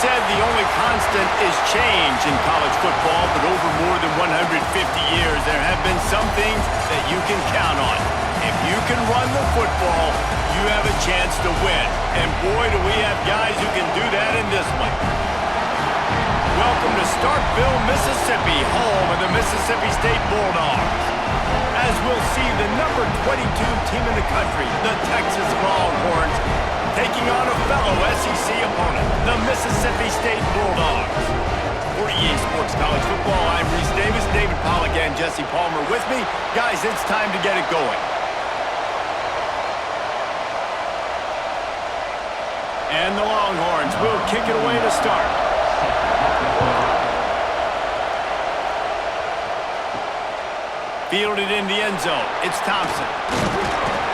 said the only constant is change in college football, but over more than 150 years, there have been some things that you can count on. If you can run the football, you have a chance to win. And boy, do we have guys who can do that in this one. Welcome to Starkville, Mississippi, home of the Mississippi State Bulldogs. As we'll see the number 22 team in the country, the Texas Longhorns, taking on a fellow SEC opponent, the Mississippi State Bulldogs. For EA Sports College Football, I'm Reese Davis, David Pollack, and Jesse Palmer with me. Guys, it's time to get it going. And the Longhorns will kick it away to start. Fielded in the end zone, it's Thompson.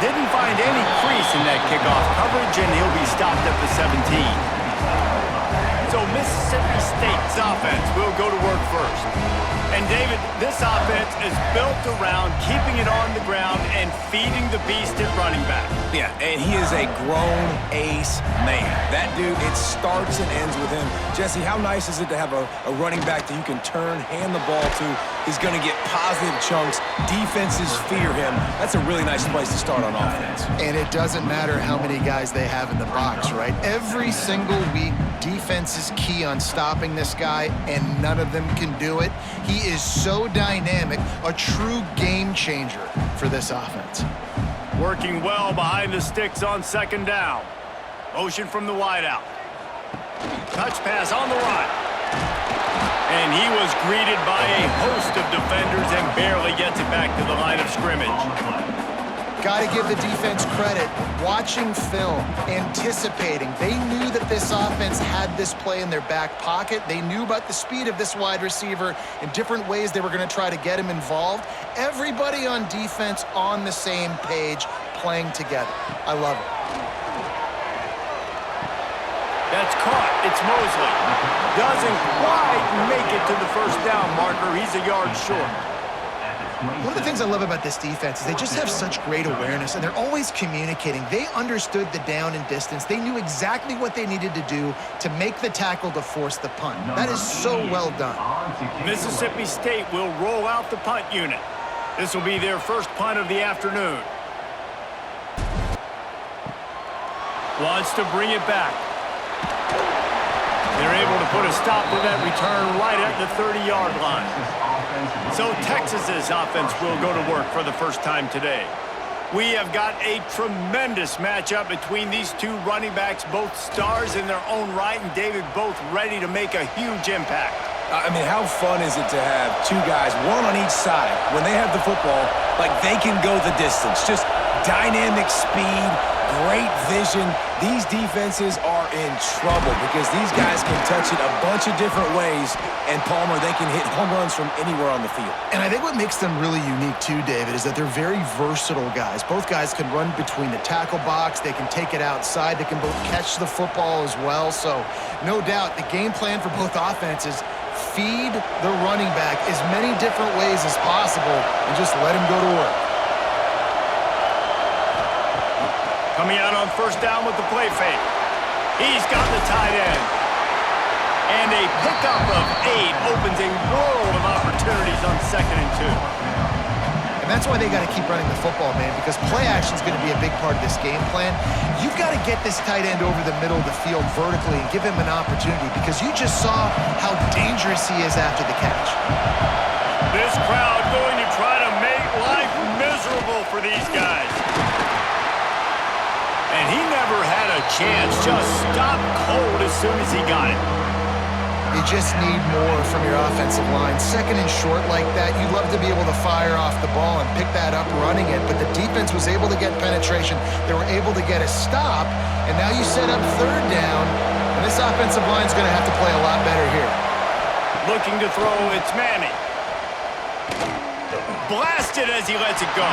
Didn't find any crease in that kickoff coverage, and he'll be stopped at the 17. So Mississippi State's offense will go to work first. And David, this offense is built around keeping it on the ground and feeding the beast at running back. Yeah, and he is a grown ace man. That dude, it starts and ends with him. Jesse, how nice is it to have a running back that you can turn, hand the ball to? He's going to get positive chunks. Defenses fear him. That's a really nice place to start on offense. And it doesn't matter how many guys they have in the box, right? Every single week, defense is key on stopping this guy, and none of them can do it. He is so dynamic, a true game changer for this offense. Working well behind the sticks on second down. Motion from the wideout. Touch pass on the run. And he was greeted by a host of defenders and barely gets it back to the line of scrimmage. Got to give the defense credit. Watching film, anticipating. They knew that this offense had this play in their back pocket. They knew about the speed of this wide receiver and different ways they were going to try to get him involved. Everybody on defense on the same page, playing together. I love it. That's caught. It's Mosley. Doesn't quite make it to the first down marker. He's a yard short. One of the things I love about this defense is they just have such great awareness, and they're always communicating. They understood the down and distance. They knew exactly what they needed to do to make the tackle to force the punt. That is so well done. Mississippi State will roll out the punt unit. This will be their first punt of the afternoon. Wants to bring it back. They're able to put a stop to that return right at the 30-yard line. So Texas's offense will go to work for the first time today. We have got a tremendous matchup between these two running backs, both stars in their own right, and David, both ready to make a huge impact. I mean, how fun is it to have two guys, one on each side, when they have the football, like they can go the distance. Just dynamic speed, great vision. These defenses are in trouble because these guys can touch it a bunch of different ways, and Palmer, they can hit home runs from anywhere on the field. And I think what makes them really unique too, David, is that they're very versatile guys. Both guys can run between the tackle box. They can take it outside. They can both catch the football as well. So no doubt the game plan for both offenses, feed the running back as many different ways as possible and just let him go to work. Coming out on first down with the play fake. He's got the tight end. And a pickup of 8 opens a world of opportunities on 2nd and 2. And that's why they got to keep running the football, man, because play action is going to be a big part of this game plan. You've got to get this tight end over the middle of the field vertically and give him an opportunity, because you just saw how dangerous he is after the catch. This crowd going to try to make life miserable for these guys. And he never had a chance, just stopped cold as soon as he got it. You just need more from your offensive line. 2nd and short like that, you'd love to be able to fire off the ball and pick that up running it, but the defense was able to get penetration. They were able to get a stop, and now you set up 3rd down, and this offensive line is going to have to play a lot better here. Looking to throw, it's Manning. Blasted as he lets it go.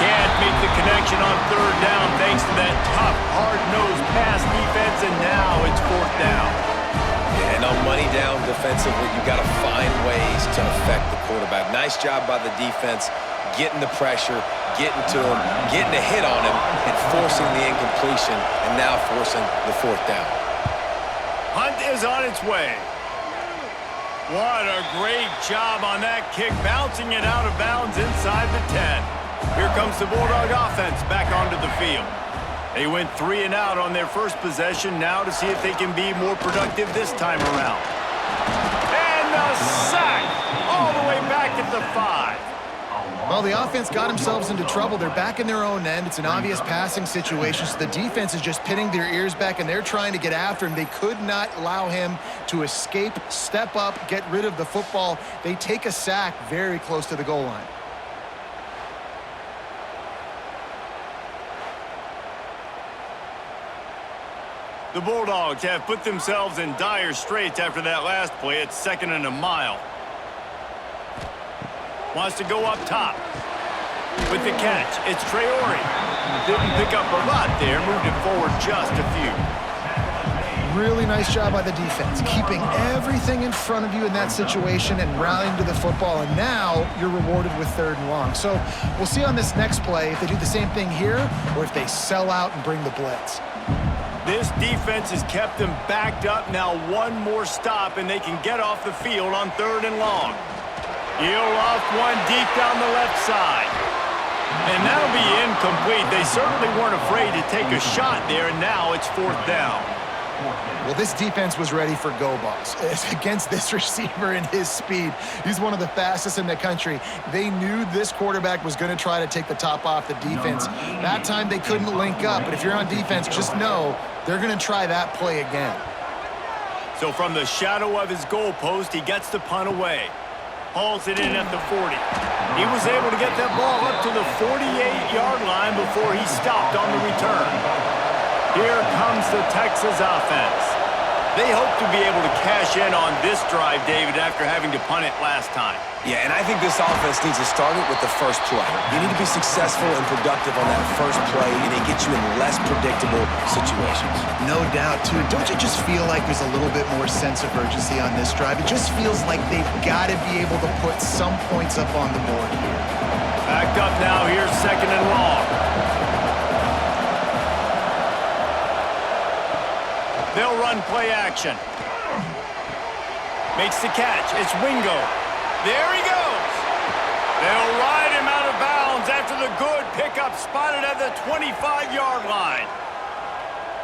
Can't make the connection on 3rd down thanks to that tough, hard-nosed pass defense, and now it's 4th down. Yeah, and on money down defensively, you've got to find ways to affect the quarterback. Nice job by the defense, getting the pressure, getting to him, getting a hit on him, and forcing the incompletion, and now forcing the 4th down. punt is on its way. What a great job on that kick, bouncing it out of bounds inside the 10. Here comes the Bulldog offense back onto the field. They went 3 and out on their first possession, now to see if they can be more productive this time around. And the sack all the way back at the 5. Well, the offense got themselves into trouble. They're back in their own end. It's an obvious passing situation, so the defense is just pinning their ears back, and they're trying to get after him. They could not allow him to escape, step up, get rid of the football. They take a sack very close to the goal line. The Bulldogs have put themselves in dire straits after that last play. It's 2nd and a mile. Wants to go up top. With the catch, it's Traore. Didn't pick up a lot there, moved it forward just a few. Really nice job by the defense, keeping everything in front of you in that situation and rallying to the football, and now you're rewarded with 3rd and long. So we'll see on this next play if they do the same thing here or if they sell out and bring the blitz. This defense has kept them backed up. Now one more stop, and they can get off the field on 3rd and long. He'll off one deep down the left side. And that'll be incomplete. They certainly weren't afraid to take a shot there, and now it's 4th down. Well, this defense was ready for go balls. Against this receiver and his speed, he's one of the fastest in the country. They knew this quarterback was going to try to take the top off the defense. That time they couldn't link up, but if you're on defense, just know they're going to try that play again. So from the shadow of his goalpost, he gets the punt away. Hauls it in at the 40. He was able to get that ball up to the 48-yard line before he stopped on the return. Here comes the Texas offense. They hope to be able to cash in on this drive, David, after having to punt it last time. Yeah, and I think this offense needs to start it with the first play. You need to be successful and productive on that first play, and it gets you in less predictable situations. No doubt, too. Don't you just feel like there's a little bit more sense of urgency on this drive? It just feels like they've got to be able to put some points up on the board here. Backed up now, here's 2nd and long. They'll run play action. Makes the catch. It's Wingo. There he goes. They'll ride him out of bounds after the good pickup spotted at the 25-yard line.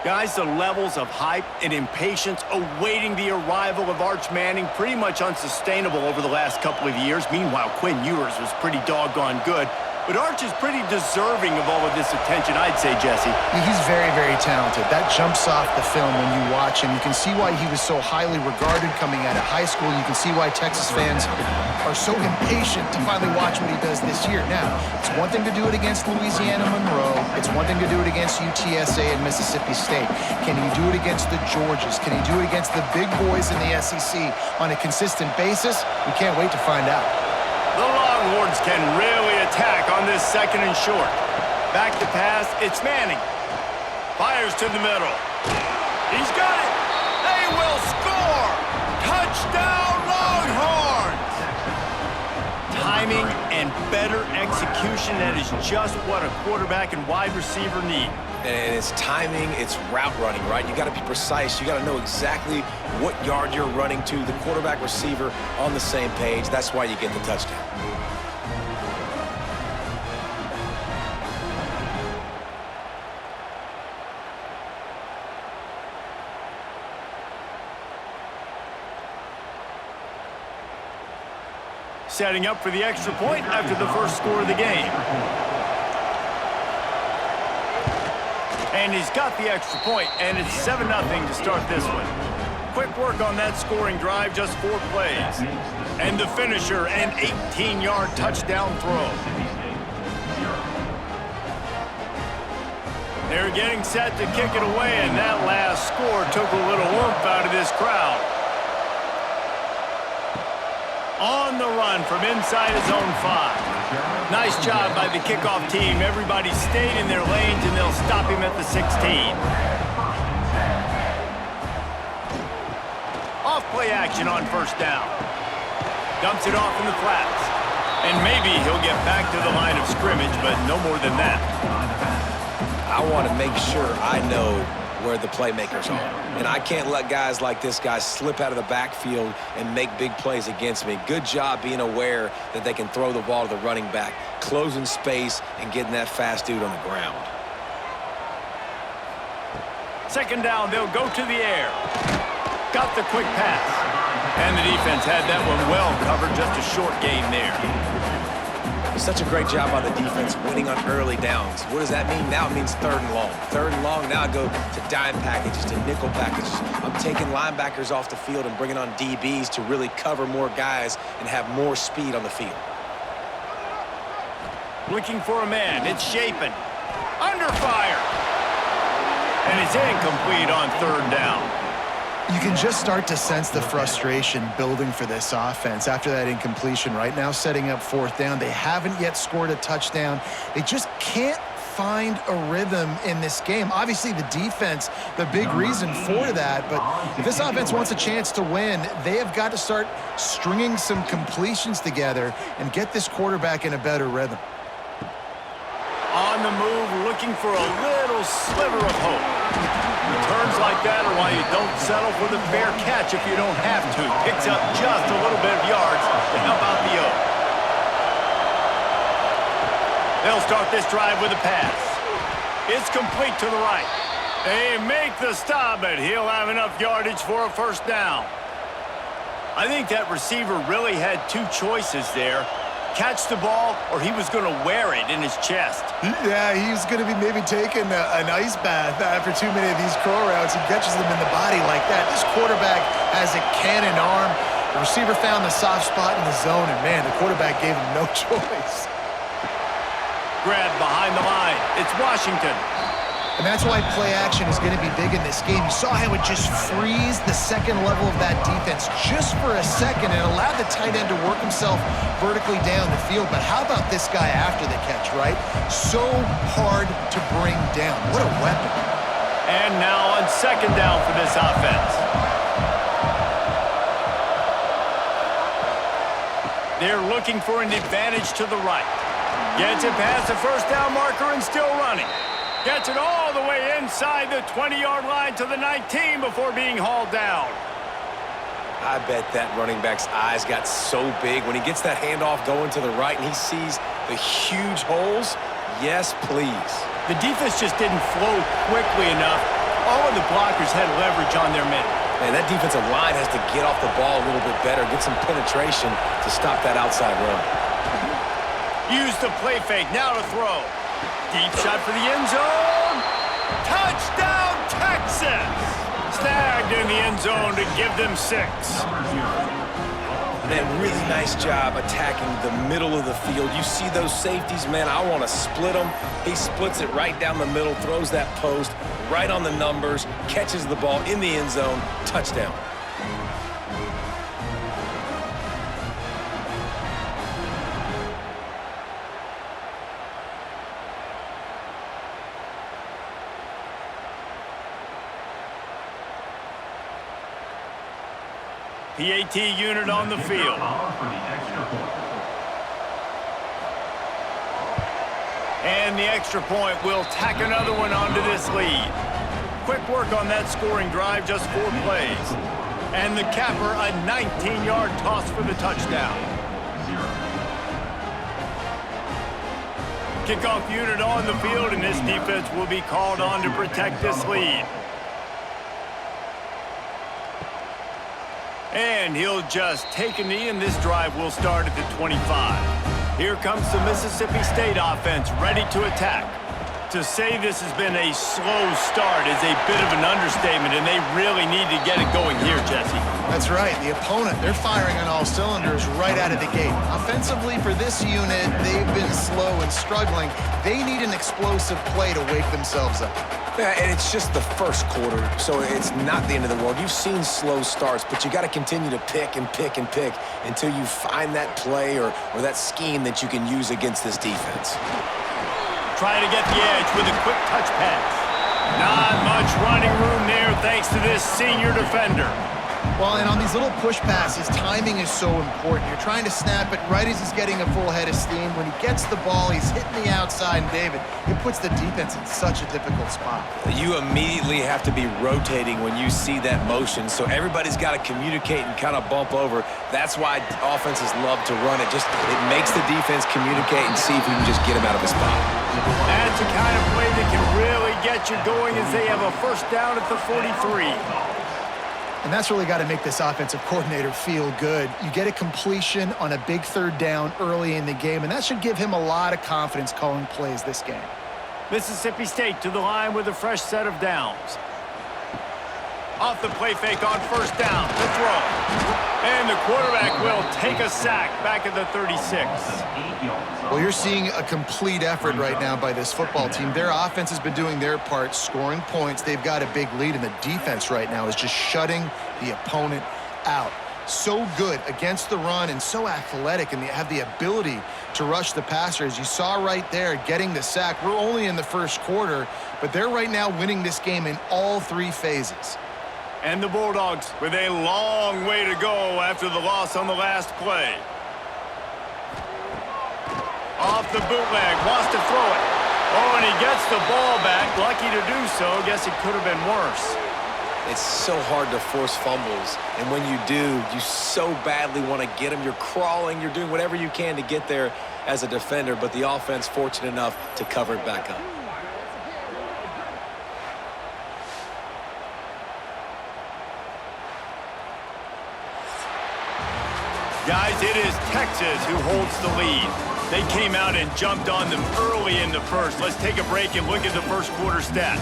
Guys, the levels of hype and impatience awaiting the arrival of Arch Manning pretty much unsustainable over the last couple of years. Meanwhile, Quinn Ewers was pretty doggone good. But Arch is pretty deserving of all of this attention, I'd say, Jesse. He's very, very talented. That jumps off the film when you watch him. You can see why he was so highly regarded coming out of high school. You can see why Texas fans are so impatient to finally watch what he does this year. Now, it's one thing to do it against Louisiana Monroe. It's one thing to do it against UTSA and Mississippi State. Can he do it against the Georgias? Can he do it against the big boys in the SEC on a consistent basis? We can't wait to find out. The Longhorns can really attack on this 2nd and short. Back to pass, it's Manning. Fires to the middle. He's got it. They will score. Touchdown, Longhorns. Timing and better execution, that is just what a quarterback and wide receiver need. And it's timing, it's route running, right? You got to be precise. You got to know exactly what yard you're running to. The quarterback, receiver on the same page. That's why you get the touchdown. Setting up for the extra point after the first score of the game. And he's got the extra point, and it's 7-0 to start this one. Quick work on that scoring drive, just 4 plays. And the finisher, an 18-yard touchdown throw. They're getting set to kick it away, and that last score took a little oomph out of this crowd. On the run from inside his own 5. Nice job by the kickoff team. Everybody stayed in their lanes, and they'll stop him at the 16. Off play action on 1st down. Dumps it off in the flats. And maybe he'll get back to the line of scrimmage, but no more than that. I want to make sure I know where the playmakers are. And I can't let guys like this guy slip out of the backfield and make big plays against me. Good job being aware that they can throw the ball to the running back, closing space and getting that fast dude on the ground. Second down, they'll go to the air. Got the quick pass. And the defense had that one well covered, just a short gain there. Such a great job by the defense winning on early downs. What does that mean? Now it means 3rd and long. 3rd and long, now I go to dime packages, to nickel packages. I'm taking linebackers off the field and bringing on DBs to really cover more guys and have more speed on the field. Looking for a man. It's Shapen. Under fire. And it's incomplete on 3rd down. You can just start to sense the frustration building for this offense after that incompletion. Right now, setting up 4th down. They haven't yet scored a touchdown. They just can't find a rhythm in this game. Obviously, the defense, the big reason for that. But if this offense wants a chance to win, they have got to start stringing some completions together and get this quarterback in a better rhythm. On the move, looking for a little sliver of hope. Returns like that are why you don't settle for the fair catch if you don't have to. Picks up just a little bit of yards to help out the O. They'll start this drive with a pass. It's complete to the right. They make the stop, but he'll have enough yardage for a 1st down. I think that receiver really had 2 choices there. Catch the ball, or he was going to wear it in his chest. Yeah, he's going to be maybe taking an ice bath after too many of these crow routes. He catches them in the body like that. This quarterback has a cannon arm. The receiver found the soft spot in the zone, and man, the quarterback gave him no choice. Grab behind the line. It's Washington. And that's why play action is going to be big in this game. You saw how it just frees the second level of that defense just for a second and allowed the tight end to work himself vertically down the field. But how about this guy after the catch, right? So hard to bring down. What a weapon. And now on 2nd down for this offense. They're looking for an advantage to the right. Gets it past the 1st down marker and still running. Gets it all the way inside the 20-yard line to the 19 before being hauled down. I bet that running back's eyes got so big when he gets that handoff going to the right and he sees the huge holes. Yes, please. The defense just didn't flow quickly enough. All of the blockers had leverage on their men. Man, that defensive line has to get off the ball a little bit better, get some penetration to stop that outside run. Use the play fake, now to throw. Deep shot for the end zone. Touchdown, Texas! Snagged in the end zone to give them 6. Man, really nice job attacking the middle of the field. You see those safeties, man, I want to split them. He splits it right down the middle, throws that post, right on the numbers, catches the ball in the end zone, touchdown. PAT unit on the field. And the extra point will tack another one onto this lead. Quick work on that scoring drive, just 4 plays. And the capper, a 19-yard toss for the touchdown. Kickoff unit on the field, and this defense will be called on to protect this lead. And he'll just take a knee, and this drive will start at the 25. Here comes the Mississippi State offense, ready to attack. To say this has been a slow start is a bit of an understatement, and they really need to get it going here, Jesse. That's right. The opponent, they're firing on all cylinders right out of the gate. Offensively, for this unit, they've been slow and struggling. They need an explosive play to wake themselves up. Yeah, and it's just the first quarter, so it's not the end of the world. You've seen slow starts, but you got to continue to pick and pick and pick until you find that play or that scheme that you can use against this defense. Trying to get the edge with a quick touch pass. Not much running room there thanks to this senior defender. Well, and on these little push passes, timing is so important. You're trying to snap it right as he's getting a full head of steam. When he gets the ball, he's hitting the outside, and David, it puts the defense in such a difficult spot. You immediately have to be rotating when you see that motion, so everybody's got to communicate and kind of bump over. That's why offenses love to run it. It makes the defense communicate and see if you can just get him out of his spot. That's the kind of play that can really get you going as they have a first down at the 43. And that's really got to make this offensive coordinator feel good. You get a completion on a big third down early in the game, and that should give him a lot of confidence calling plays this game. Mississippi State to the line with a fresh set of downs. Off the play fake on first down, the throw. And the quarterback will take a sack back at the 36. Well, you're seeing a complete effort right now by this football team. Their offense has been doing their part, scoring points. They've got a big lead, and the defense right now is just shutting the opponent out. So good against the run and so athletic, and they have the ability to rush the passer. As you saw right there, getting the sack. We're only in the first quarter, but they're right now winning this game in all three phases. And the Bulldogs with a long way to go after the loss on the last play. Off the bootleg, wants to throw it. Oh, and he gets the ball back. Lucky to do so. Guess it could have been worse. It's so hard to force fumbles, and when you do, you so badly want to get them. You're crawling, you're doing whatever you can to get there as a defender, but the offense fortunate enough to cover it back up. Guys, it is Texas who holds the lead. They came out and jumped on them early in the first. Let's take a break and look at the first quarter stats.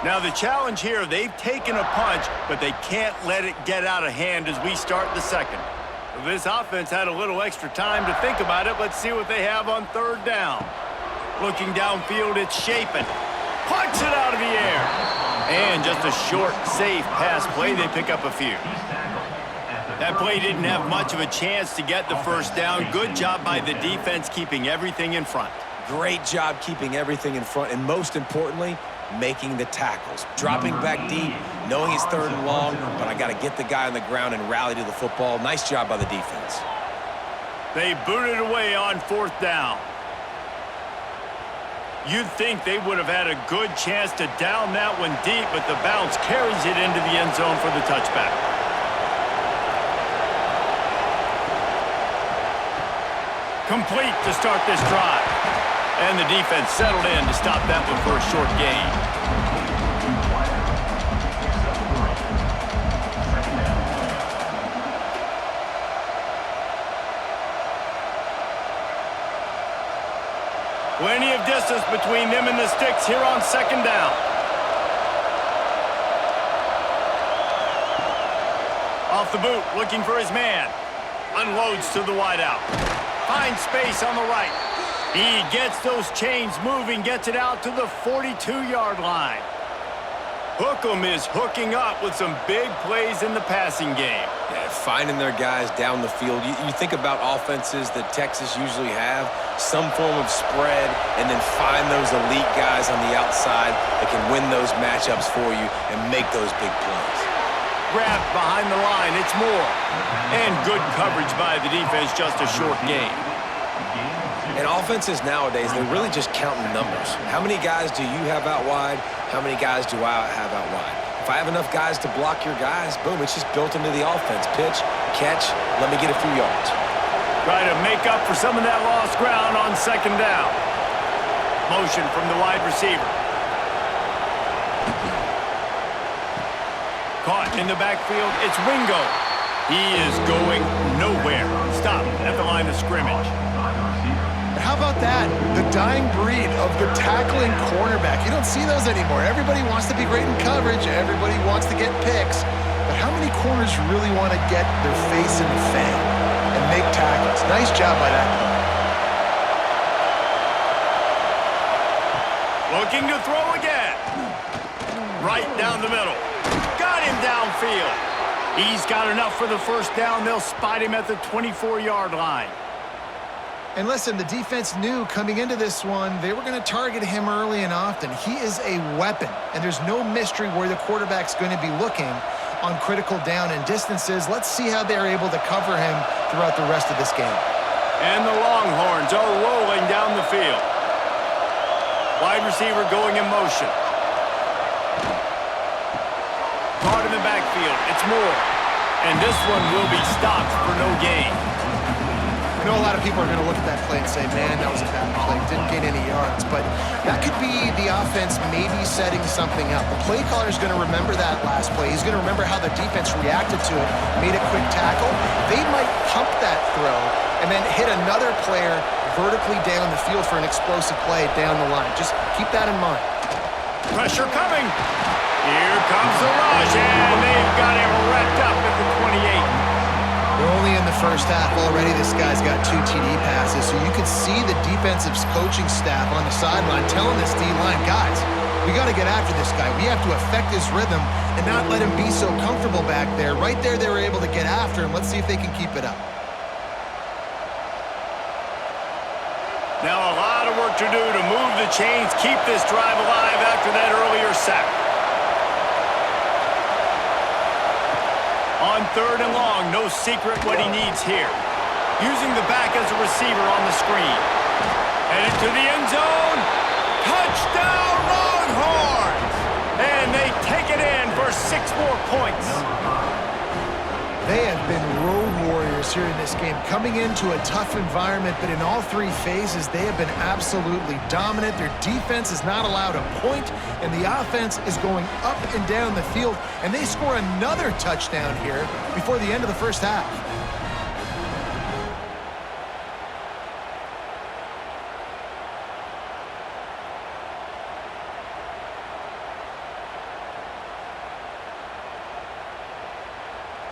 Now the challenge here, they've taken a punch, but they can't let it get out of hand as we start the second. This offense had a little extra time to think about it. Let's see what they have on third down. Looking downfield, it's Shapen. Pucks it out of the air. And just a short, safe pass play. They pick up a few. That play didn't have much of a chance to get the first down. Good job by the defense keeping everything in front. Great job keeping everything in front, and most importantly, making the tackles. Dropping back deep, knowing it's third and long, but I got to get the guy on the ground and rally to the football. Nice job by the defense. They booted away on fourth down. You'd think they would have had a good chance to down that one deep, but the bounce carries it into the end zone for the touchback. Complete to start this drive. And the defense settled in to stop that one for a short gain. Plenty of distance between them and the Stix here on second down. Off the boot, looking for his man. Unloads to the wideout. Finds space on the right. He gets those chains moving, gets it out to the 42-yard line. Hookem is hooking up with some big plays in the passing game. Yeah, finding their guys down the field. You think about offenses that Texas usually have, some form of spread, and then find those elite guys on the outside that can win those matchups for you and make those big plays. Grabbed behind the line, it's Moore. And good coverage by the defense, just a short gain. And offenses nowadays, they're really just counting numbers. How many guys do you have out wide? How many guys do I have out wide? If I have enough guys to block your guys, boom, it's just built into the offense. Pitch, catch, let me get a few yards. Try to make up for some of that lost ground on second down. Motion from the wide receiver. Caught in the backfield, it's Wingo. He is going nowhere. Stop at the line of scrimmage. How about that? The dying breed of the tackling cornerback. You don't see those anymore. Everybody wants to be great in coverage. Everybody wants to get picks. But how many corners really want to get their face in the fan and make tackles? Nice job by that player. Looking to throw again. Right down the middle. Got him downfield. He's got enough for the first down. They'll spot him at the 24-yard line. And listen, the defense knew coming into this one, they were going to target him early and often. He is a weapon, and there's no mystery where the quarterback's going to be looking on critical down and distances. Let's see how they're able to cover him throughout the rest of this game. And the Longhorns are rolling down the field. Wide receiver going in motion. Caught in the backfield. It's Moore. And this one will be stopped for no gain. I know a lot of people are going to look at that play and say, man, that was a bad play. Didn't gain any yards. But that could be the offense maybe setting something up. The play caller is going to remember that last play. He's going to remember how the defense reacted to it, made a quick tackle. They might pump that throw and then hit another player vertically down the field for an explosive play down the line. Just keep that in mind. Pressure coming. Here comes the rush, and they've got him wrapped up at the 28. We're only in the first half. Already this guy's got 2 TD passes, so you could see the defensive coaching staff on the sideline telling this D-line, guys, we got to get after this guy. We have to affect his rhythm and not let him be so comfortable back there. Right there, they were able to get after him. Let's see if they can keep it up. Now a lot of work to do to move the chains, keep this drive alive after that earlier sack. On 3rd and long, no secret what he needs here. Using the back as a receiver on the screen. Headed to the end zone. Touchdown, Longhorns! And they take it in for 6 more points. They have been road warriors here in this game, coming into a tough environment, but in all 3 phases, they have been absolutely dominant. Their defense is not allowed a point, and the offense is going up and down the field, and they score another touchdown here before the end of the first half.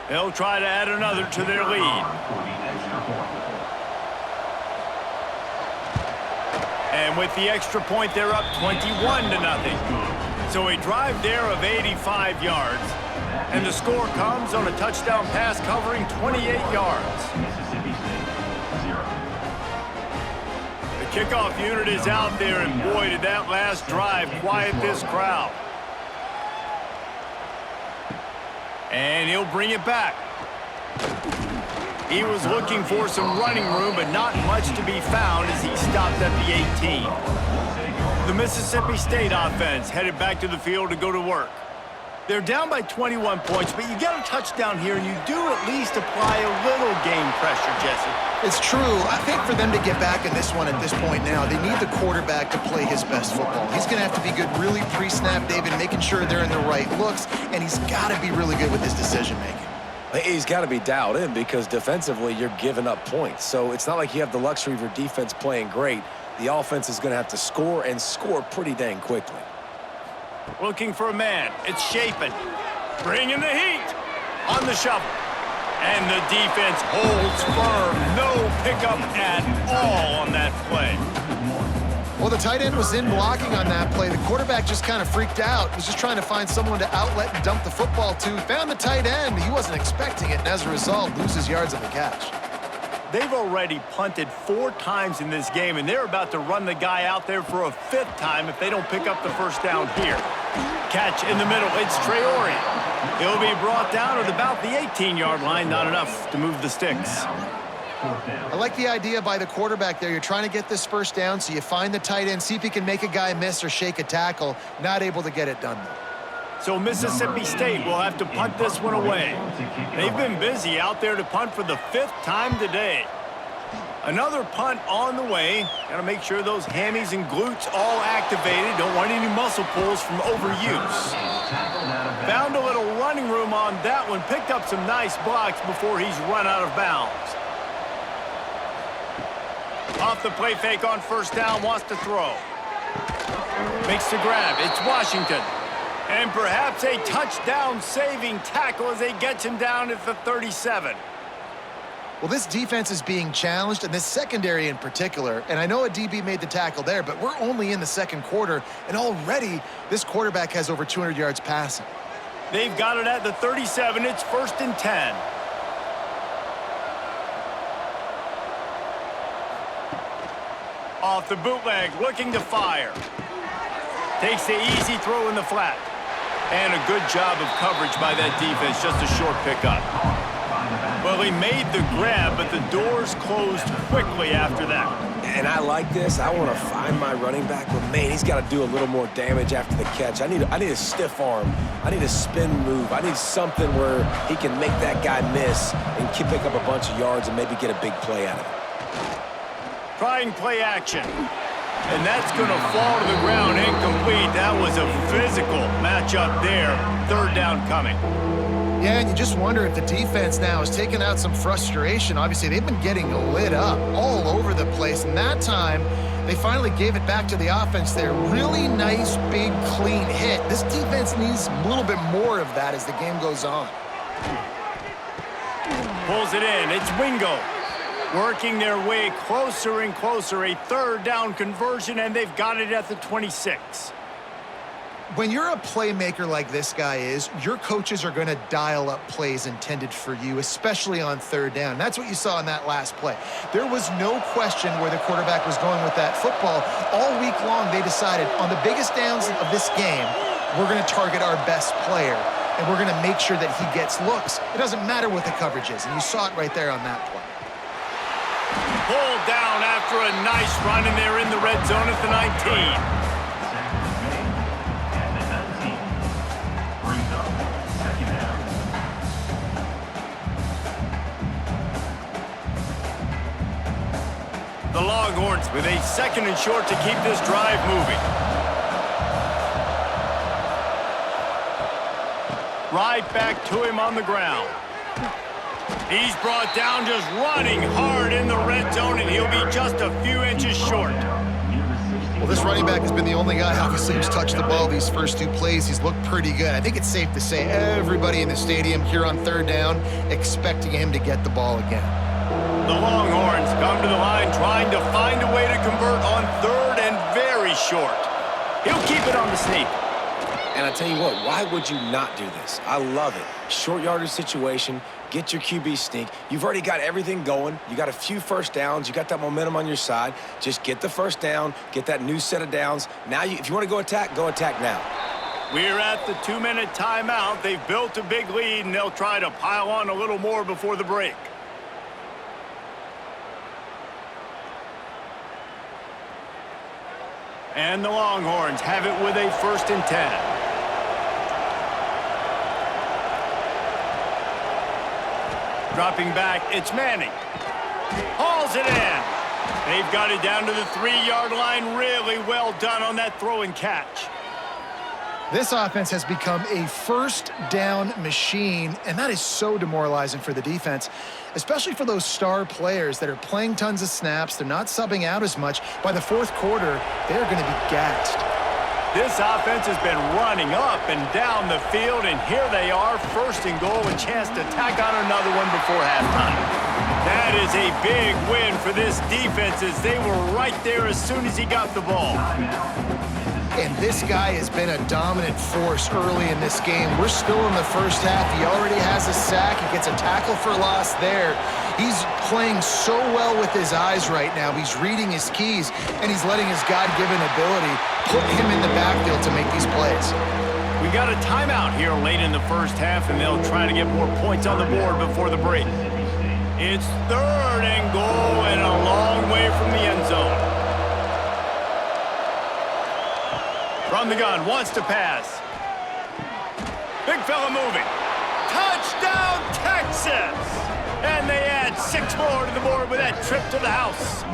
They'll try to add another to their lead. And with the extra point, they're up 21-0. So a drive there of 85 yards. And the score comes on a touchdown pass covering 28 yards. The kickoff unit is out there, and boy, did that last drive quiet this crowd. And he'll bring it back. He was looking for some running room, but not much to be found as he stopped at the 18. The Mississippi State offense headed back to the field to go to work. They're down by 21 points, but you get a touchdown here, and you do at least apply a little game pressure, Jesse. It's true. I think for them to get back in this one at this point now, they need the quarterback to play his best football. He's going to have to be good really pre-snap, David, making sure they're in the right looks, and he's got to be really good with his decision-making. He's got to be dialed in because defensively you're giving up points. So it's not like you have the luxury of your defense playing great. The offense is going to have to score and score pretty dang quickly. Looking for a man. It's Chapin. Bringing the heat on the shovel. And the defense holds firm. No pickup at all on that play. Well, the tight end was in blocking on that play. The quarterback just kind of freaked out. He was just trying to find someone to outlet and dump the football to. Found the tight end. He wasn't expecting it, and as a result, loses yards on the catch. They've already punted 4 times in this game, and they're about to run the guy out there for a 5th time if they don't pick up the first down here. Catch in the middle. It's Traore. He'll be brought down at about the 18-yard line. Not enough to move the sticks. I like the idea by the quarterback there. You're trying to get this first down, so you find the tight end, see if he can make a guy miss or shake a tackle. Not able to get it done, though. So Mississippi State will have to punt this one away. They've been busy out there to punt for the 5th time today. Another punt on the way. Got to make sure those hammies and glutes all activated. Don't want any muscle pulls from overuse. Found a little running room on that one. Picked up some nice blocks before he's run out of bounds. Off the play fake on first down. Wants to throw. Makes the grab. It's Washington. And perhaps a touchdown-saving tackle as they get him down at the 37. Well, this defense is being challenged, and this secondary in particular. And I know a DB made the tackle there, but we're only in the second quarter, and already this quarterback has over 200 yards passing. They've got it at the 37. It's 1st and 10. Off the bootleg, looking to fire. Takes the easy throw in the flat. And a good job of coverage by that defense, just a short pickup. Well, he made the grab, but the doors closed quickly after that. And I like this. I want to find my running back, but man, he's got to do a little more damage after the catch. I need a stiff arm. I need a spin move. I need something where he can make that guy miss and pick up a bunch of yards and maybe get a big play out of it. Trying play action. And that's going to fall to the ground incomplete. That was a physical matchup there. Third down coming. Yeah, and you just wonder if the defense now is taking out some frustration. Obviously, they've been getting lit up all over the place. And that time, they finally gave it back to the offense there. Really nice, big, clean hit. This defense needs a little bit more of that as the game goes on. Pulls it in. It's Wingo. Working their way closer and closer. A third down conversion, and they've got it at the 26. When you're a playmaker like this guy is, your coaches are going to dial up plays intended for you, especially on third down. That's what you saw in that last play. There was no question where the quarterback was going with that football. All week long, they decided on the biggest downs of this game, we're going to target our best player, and we're going to make sure that he gets looks. It doesn't matter what the coverage is, and you saw it right there on that play. Pulled down after a nice run, and they're in the red zone at the 19. The Longhorns with a second and short to keep this drive moving. Right back to him on the ground. He's brought down just running hard in the red zone, and he'll be just a few inches short. Well, this running back has been the only guy, obviously, who's touched the ball these first two plays. He's looked pretty good. I think it's safe to say everybody in the stadium here on third down expecting him to get the ball again. The Longhorns come to the line trying to find a way to convert on third and very short. He'll keep it on the sneak. And I tell you what, why would you not do this? I love it. Short yardage situation, get your QB sneak. You've already got everything going. You got a few first downs. You got that momentum on your side. Just get the first down, get that new set of downs. Now, if you want to go attack now. We're at the 2-minute timeout. They've built a big lead, and they'll try to pile on a little more before the break. And the Longhorns have it with a 1st and 10. Dropping back, it's Manning. Hauls it in. They've got it down to the 3-yard line. Really well done on that throw and catch. This offense has become a first down machine, and that is so demoralizing for the defense, especially for those star players that are playing tons of snaps. They're not subbing out as much. By the fourth quarter, they're going to be gassed. This offense has been running up and down the field, and here they are, 1st and goal, a chance to tack on another one before halftime. That is a big win for this defense, as they were right there as soon as he got the ball. And this guy has been a dominant force early in this game. We're still in the first half. He already has a sack. He gets a tackle for loss there. He's playing so well with his eyes right now. He's reading his keys, and he's letting his God-given ability put him in the backfield to make these plays. We got a timeout here late in the first half, and they'll try to get more points on the board before the break. It's 3rd and goal and a long way from the end zone. From the gun, wants to pass. Big fella moving. Touchdown, Texas! And they add 6 more to the board with that trip to the house.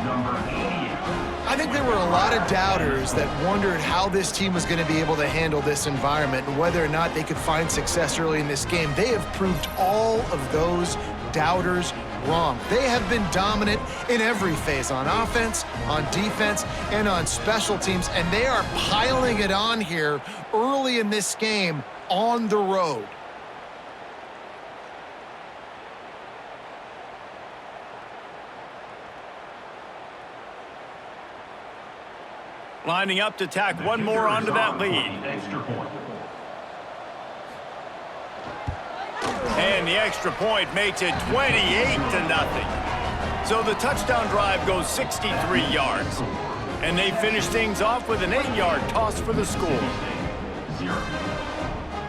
I think there were a lot of doubters that wondered how this team was going to be able to handle this environment and whether or not they could find success early in this game. They have proved all of those doubters wrong. They have been dominant in every phase, on offense, on defense, and on special teams, and they are piling it on here early in this game on the road. Lining up to tack one more onto that lead. And the extra point makes it 28-0. So the touchdown drive goes 63 yards. And they finish things off with an 8-yard toss for the score.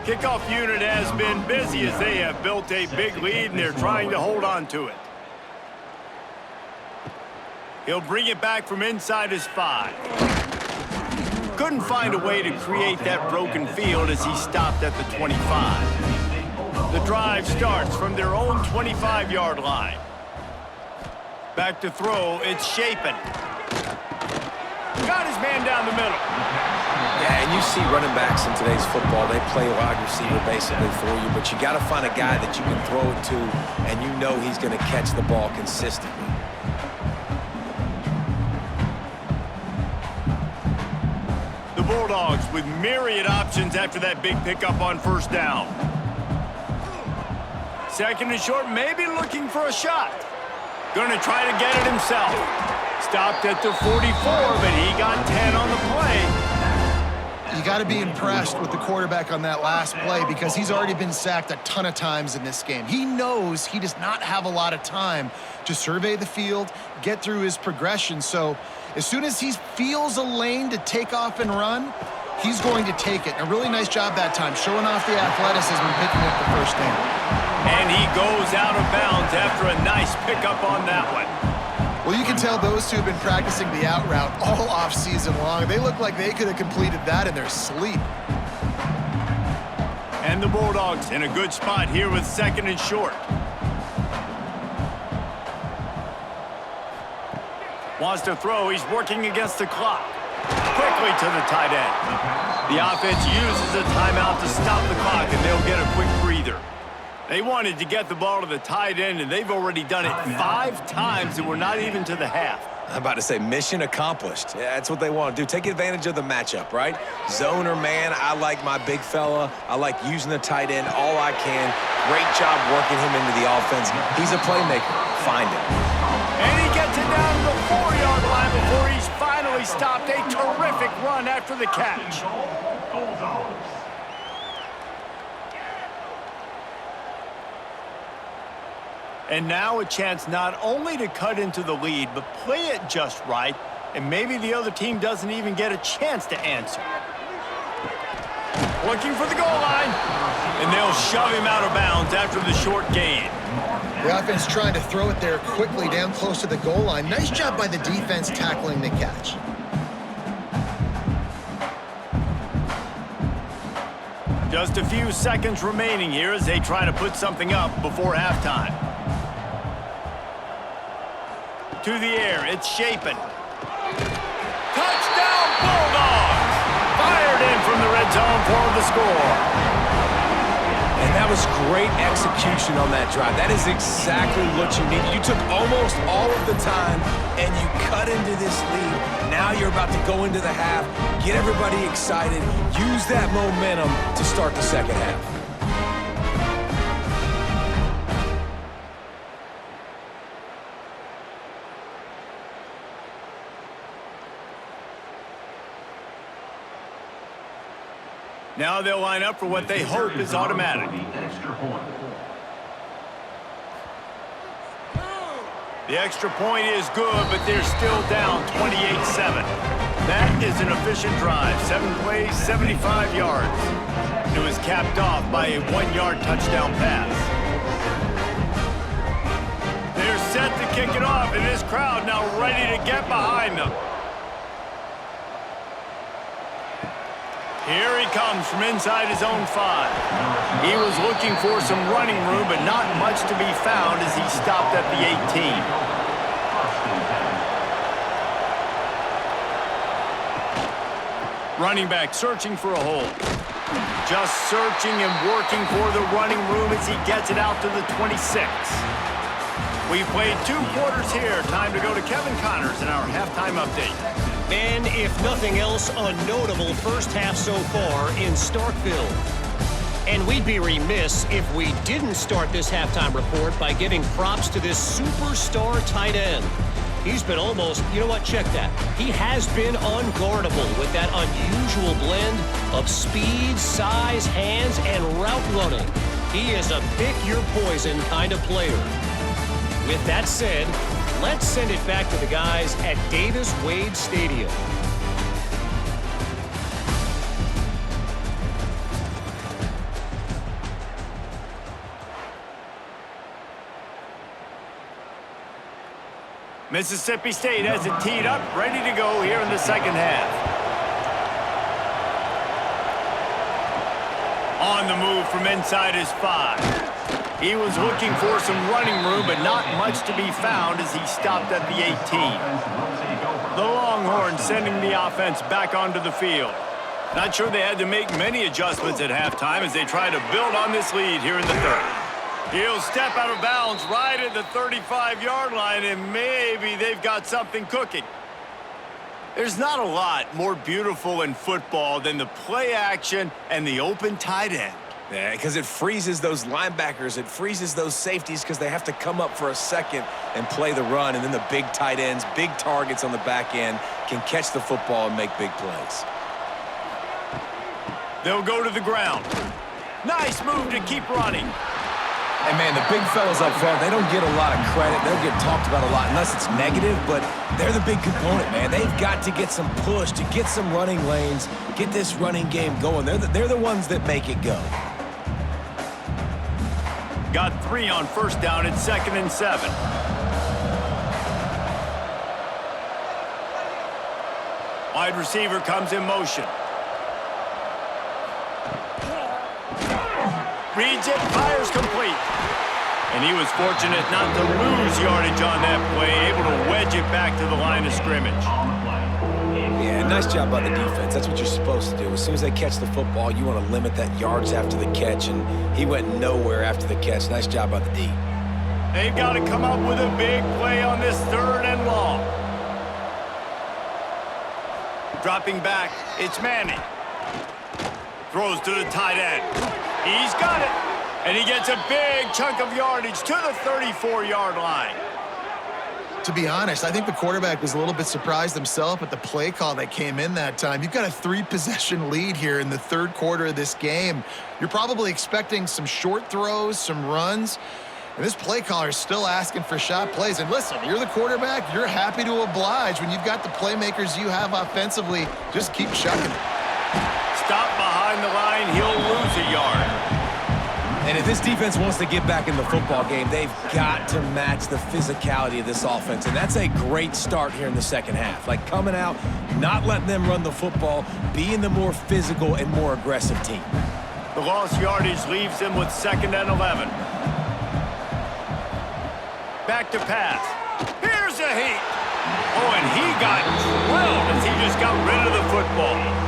Kickoff unit has been busy as they have built a big lead and they're trying to hold on to it. He'll bring it back from inside his 5. Couldn't find a way to create that broken field as he stopped at the 25. The drive starts from their own 25-yard line. Back to throw, it's Shapen. Got his man down the middle. Yeah, and you see running backs in today's football, they play wide receiver basically for you, but you got to find a guy that you can throw it to, and you know he's going to catch the ball consistently. The Bulldogs with myriad options after that big pickup on first down. Second and short, maybe looking for a shot. Going to try to get it himself. Stopped at the 44, but he got 10 on the play. You got to be impressed with the quarterback on that last play because he's already been sacked a ton of times in this game. He knows he does not have a lot of time to survey the field, get through his progression. So as soon as he feels a lane to take off and run, he's going to take it. And a really nice job that time, showing off the athleticism and picking up the first down. And he goes out of bounds after a nice pickup on that one. Well, you can tell those two have been practicing the out route all off-season long. They look like they could have completed that in their sleep. And the Bulldogs in a good spot here with second and short. Wants to throw. He's working against the clock. Quickly to the tight end. The offense uses a timeout to stop the clock, and they'll get a quick breather. They wanted to get the ball to the tight end, and they've already done it 5 times, and we're not even to the half. I'm about to say mission accomplished. Yeah, that's what they want to do. Take advantage of the matchup, right? Zone or man, I like my big fella. I like using the tight end all I can. Great job working him into the offense. He's a playmaker. Find him. And he gets it down to the 4-yard line before he's finally stopped. A terrific run after the catch. And now a chance not only to cut into the lead, but play it just right, and maybe the other team doesn't even get a chance to answer. Looking for the goal line, and they'll shove him out of bounds after the short gain. The offense trying to throw it there quickly down close to the goal line. Nice job by the defense tackling the catch. Just a few seconds remaining here as they try to put something up before halftime. To the air, it's Shapen. Touchdown, Bulldogs! Fired in from the red zone for the score. And that was great execution on that drive. That is exactly what you need. You took almost all of the time, and you cut into this lead. Now you're about to go into the half, get everybody excited, use that momentum to start the second half. Now they'll line up for what they hope is automatic. The extra point is good, but they're still down 28-7. That is an efficient drive. 7 plays, 75 yards. It was capped off by a 1-yard touchdown pass. They're set to kick it off, and this crowd now ready to get behind them. Here he comes from inside his own 5. He was looking for some running room, but not much to be found as he stopped at the 18. Running back searching for a hole. Just searching and working for the running room as he gets it out to the 26. We've played 2 quarters here. Time to go to Kevin Connors in our halftime update. And if nothing else, a notable first half so far in Starkville. And we'd be remiss if we didn't start this halftime report by giving props to this superstar tight end. He's been almost, you know what, check that. He has been unguardable with that unusual blend of speed, size, hands, and route running. He is a pick-your-poison kind of player. With that said, let's send it back to the guys at Davis-Wade Stadium. Mississippi State has it teed up, ready to go here in the second half. On the move from inside his 5. He was looking for some running room, but not much to be found as he stopped at the 18. The Longhorns sending the offense back onto the field. Not sure they had to make many adjustments at halftime as they try to build on this lead here in the third. He'll step out of bounds right at the 35-yard line, and maybe they've got something cooking. There's not a lot more beautiful in football than the play action and the open tight end. Yeah, because it freezes those linebackers. It freezes those safeties because they have to come up for a second and play the run. And then the big tight ends, big targets on the back end can catch the football and make big plays. They'll go to the ground. Nice move to keep running. And, man, the big fellas up front, they don't get a lot of credit. They'll get talked about a lot unless it's negative, but they're the big component, man. They've got to get some push, to get some running lanes, get this running game going. They're the ones that make it go. Got 3 on first down at 2nd and 7. Wide receiver comes in motion. Reads it, fires complete. And he was fortunate not to lose yardage on that play, able to wedge it back to the line of scrimmage. Yeah, nice job by the defense. That's what you're supposed to do. As soon as they catch the football, you want to limit that yards after the catch, and he went nowhere after the catch. Nice job by the D. They've got to come up with a big play on this 3rd and long. Dropping back, it's Manning. Throws to the tight end. He's got it. And he gets a big chunk of yardage to the 34-yard line. To be honest, I think the quarterback was a little bit surprised himself at the play call that came in that time. You've got a 3-possession lead here in the 3rd quarter of this game. You're probably expecting some short throws, some runs. And this play caller is still asking for shot plays. And listen, you're the quarterback. You're happy to oblige when you've got the playmakers you have offensively. Just keep chucking it. Stop behind the line. He'll lose a yard. And if this defense wants to get back in the football game, they've got to match the physicality of this offense. And that's a great start here in the second half. Like coming out, not letting them run the football, being the more physical and more aggressive team. The lost yardage leaves them with 2nd and 11. Back to pass. Here's a heat. Oh, and he got drilled as he just got rid of the football.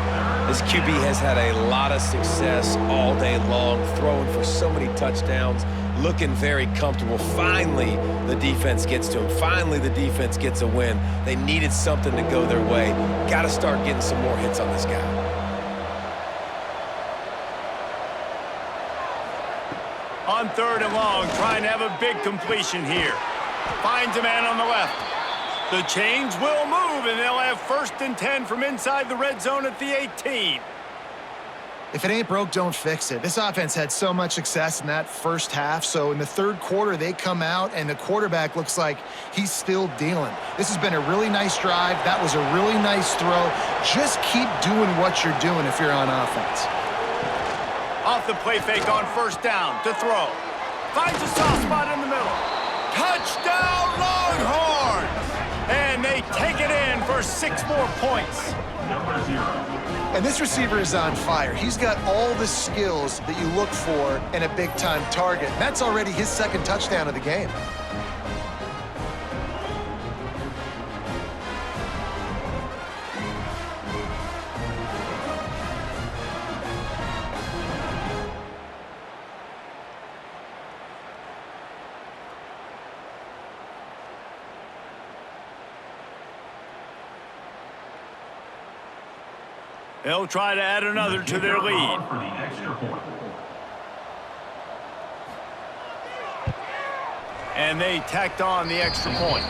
This QB has had a lot of success all day long, throwing for so many touchdowns, looking very comfortable. Finally, the defense gets to him. Finally, the defense gets a win. They needed something to go their way. Got to start getting some more hits on this guy. On 3rd and long, trying to have a big completion here. Finds a man on the left. The chains will move, and they'll have 1st and 10 from inside the red zone at the 18. If it ain't broke, don't fix it. This offense had so much success in that first half, so in the 3rd quarter, they come out, and the quarterback looks like he's still dealing. This has been a really nice drive. That was a really nice throw. Just keep doing what you're doing if you're on offense. Off the play fake on 1st down to throw. Finds a soft spot in the middle. Touchdown, Longhorns! And they take it in for 6 more points. And this receiver is on fire. He's got all the skills that you look for in a big-time target. And that's already his 2nd touchdown of the game. They'll try to add another to their lead. And they tacked on the extra point.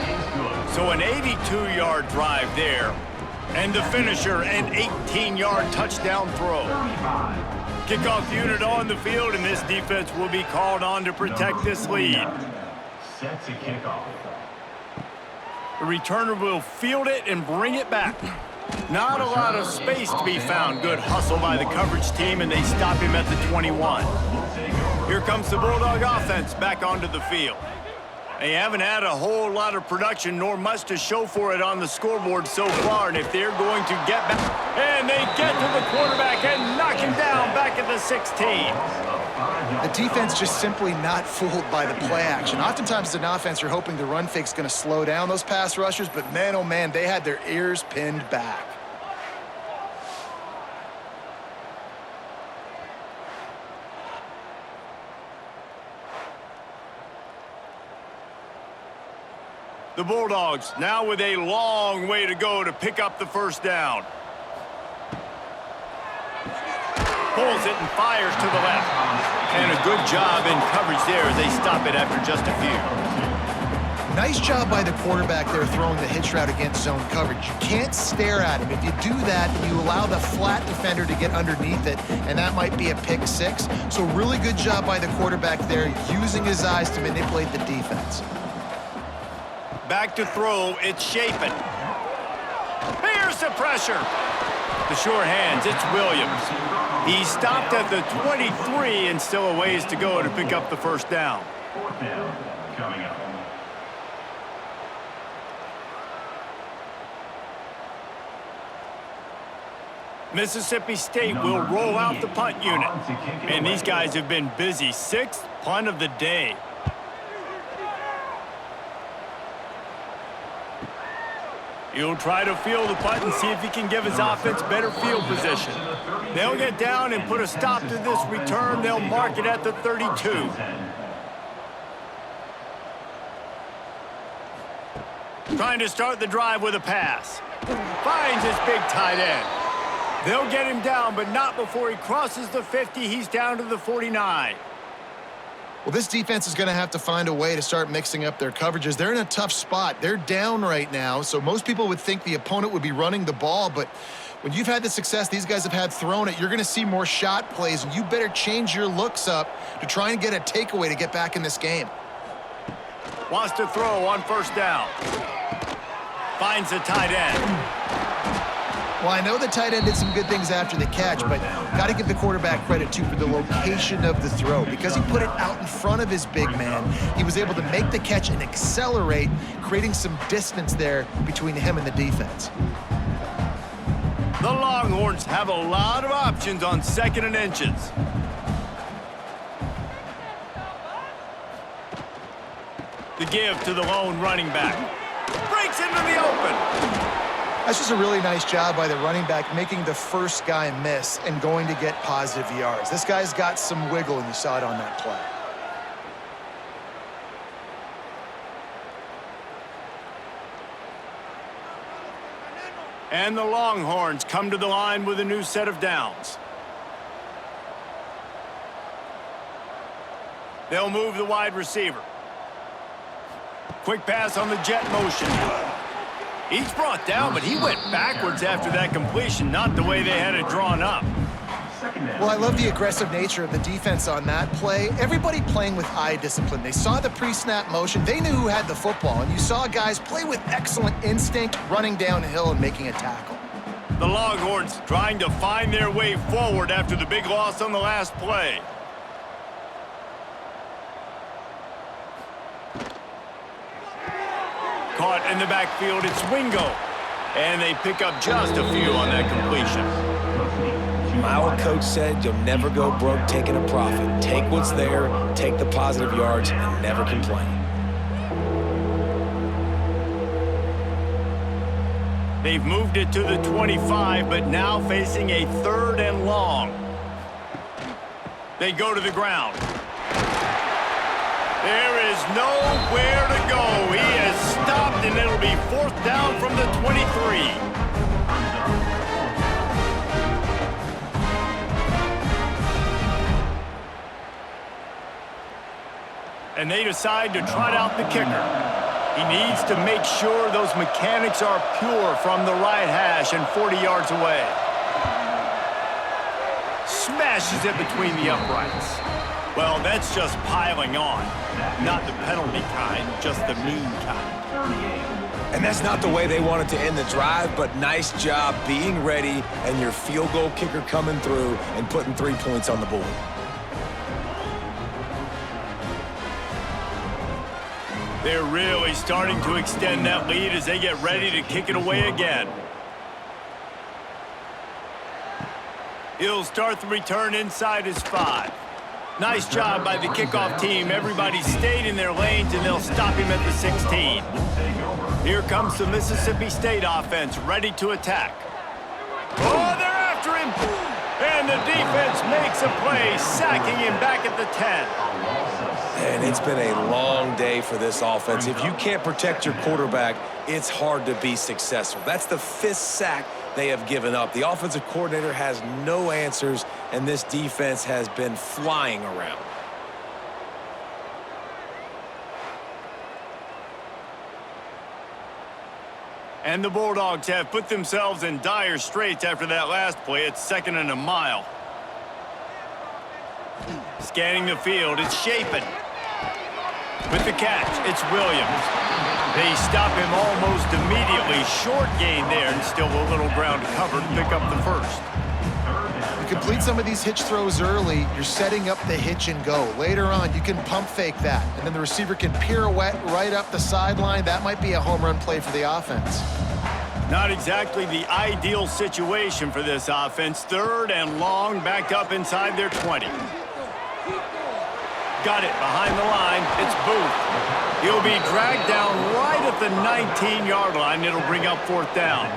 So an 82-yard drive there. And the finisher, an 18-yard touchdown throw. Kickoff unit on the field, and this defense will be called on to protect this lead. set to kick off. The returner will field it and bring it back. Not a lot of space to be found. Good hustle by the coverage team, and they stop him at the 21. Here comes the Bulldog offense back onto the field. They haven't had a whole lot of production, nor much to show for it on the scoreboard so far. And if they're going to get back, and they get to the quarterback and knock him down back at the 16. The defense just simply not fooled by the play action. Oftentimes as an offense, you're hoping the run fake's going to slow down those pass rushers, but man, oh man, they had their ears pinned back. The Bulldogs now with a long way to go to pick up the first down. Pulls it and fires to the left. And a good job in coverage there as they stop it after just a few. Nice job by the quarterback there throwing the hitch route against zone coverage. You can't stare at him. If you do that, you allow the flat defender to get underneath it, and that might be a pick six. So really good job by the quarterback there, using his eyes to manipulate the defense. Back to throw, it's Shapen. Here's the pressure. The sure hands, it's Williams. He stopped at the 23 and still a ways to go to pick up the first down. Fourth down coming up. Mississippi State will roll out the punt unit. And these guys have been busy. Sixth punt of the day. He'll try to field the punt and see if he can give his offense better field position. They'll get down and put a stop to this return. They'll mark it at the 32. Trying to start the drive with a pass. Finds his big tight end. They'll get him down, but not before he crosses the 50. He's down to the 49. Well, this defense is going to have to find a way to start mixing up their coverages. They're in a tough spot. They're down right now, so most people would think the opponent would be running the ball, but when you've had the success these guys have had throwing it, you're going to see more shot plays, and you better change your looks up to try and get a takeaway to get back in this game. Wants to throw on first down. Finds the tight end. Well, I know the tight end did some good things after the catch, but got to give the quarterback credit, too, for the location of the throw. Because he put it out in front of his big man, he was able to make the catch and accelerate, creating some distance there between him and the defense. The Longhorns have a lot of options on 2nd and inches. The give to the lone running back. Breaks into the open. That's just a really nice job by the running back, making the first guy miss and going to get positive yards. This guy's got some wiggle, and you saw it on that play. And the Longhorns come to the line with a new set of downs. They'll move the wide receiver. Quick pass on the jet motion. He's brought down, but he went backwards after that completion, not the way they had it drawn up. Well, I love the aggressive nature of the defense on that play. Everybody playing with eye discipline. They saw the pre-snap motion. They knew who had the football, and you saw guys play with excellent instinct, running downhill and making a tackle. The Longhorns trying to find their way forward after the big loss on the last play. Caught in the backfield, it's Wingo. And they pick up just a few on that completion. My old coach said you'll never go broke taking a profit. Take what's there, take the positive yards, and never complain. They've moved it to the 25, but now facing a 3rd and long. They go to the ground. There is nowhere to go. He has stopped, and it'll be 4th down from the 23. And they decide to trot out the kicker. He needs to make sure those mechanics are pure from the right hash and 40 yards away. Smashes it between the uprights. Well, that's just piling on. Not the penalty kind, just the mean kind. And that's not the way they wanted to end the drive, but nice job being ready and your field goal kicker coming through and putting 3 points on the board. They're really starting to extend that lead as they get ready to kick it away again. He'll start the return inside his 5. Nice job by the kickoff team. Everybody stayed in their lanes, and they'll stop him at the 16. Here comes the Mississippi State offense, ready to attack. Oh, they're after him! And the defense makes a play, sacking him back at the 10. And it's been a long day for this offense. If you can't protect your quarterback, it's hard to be successful. That's the 5th sack they have given up. The offensive coordinator has no answers, and this defense has been flying around. And the Bulldogs have put themselves in dire straits after that last play. It's 2nd and a mile. Scanning the field, it's Shapen. With the catch, it's Williams. They stop him almost immediately. Short gain there, and still a little ground covered to pick up the first. You complete some of these hitch throws early, you're setting up the hitch and go. Later on, you can pump fake that, and then the receiver can pirouette right up the sideline. That might be a home run play for the offense. Not exactly the ideal situation for this offense. 3rd and long, back up inside their 20. Got it behind the line. It's Booth. He'll be dragged down right at the 19-yard line. It'll bring up 4th down.